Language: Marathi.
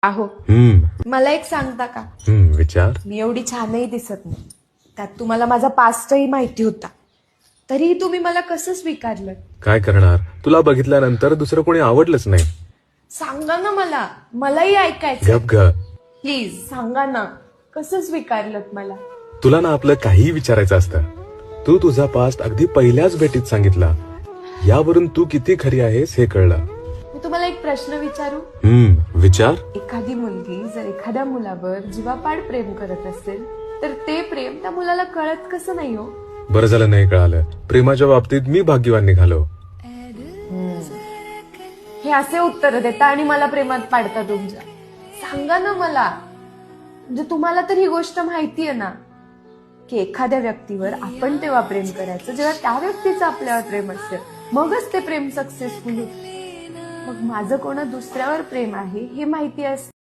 आहो मला एक सांगता का? विचार. मी एवढी छानही दिसत नाही, त्यात तुम्हाला माझा पास्टही माहिती होता, तरीही तुम्ही मला कसं स्वीकारलं? काय करणार, तुला बघितल्यानंतर दुसरं कोणी आवडलंच नाही. सांगा ना मला, मलाही ऐकायचं. गप ग. प्लीज सांगा ना, कसं स्वीकारलं मला? तुला ना आपलं काहीही विचारायचं असतं. तू तुझा पास्ट अगदी पहिल्याच भेटीत सांगितला. यावरून तू किती खरी आहेस हे कळलं. मी तुम्हाला एक प्रश्न विचारू? विचार. एखादी मुलगी जर एखाद्या मुलावर जीवापाड प्रेम करत असेल, तर ते प्रेम त्या मुलाला कळत कसं नाही हो? बरं झालं नाही कळालं. प्रेमाच्या बाबतीत मी भाग्यवान निघालो. हे असे उत्तर देता आणि मला प्रेमात पाडता तुमच्या. सांगा ना मला, म्हणजे तुम्हाला तर ही गोष्ट माहितीये ना की एखाद्या व्यक्तीवर आपण तेव्हा प्रेम करायचं जेव्हा त्या व्यक्तीचं आपल्यावर प्रेम असेल, मगच ते प्रेम सक्सेसफुल होतं. मग माझं कोणा दुसऱ्यावर प्रेम आहे हे माहिती असतं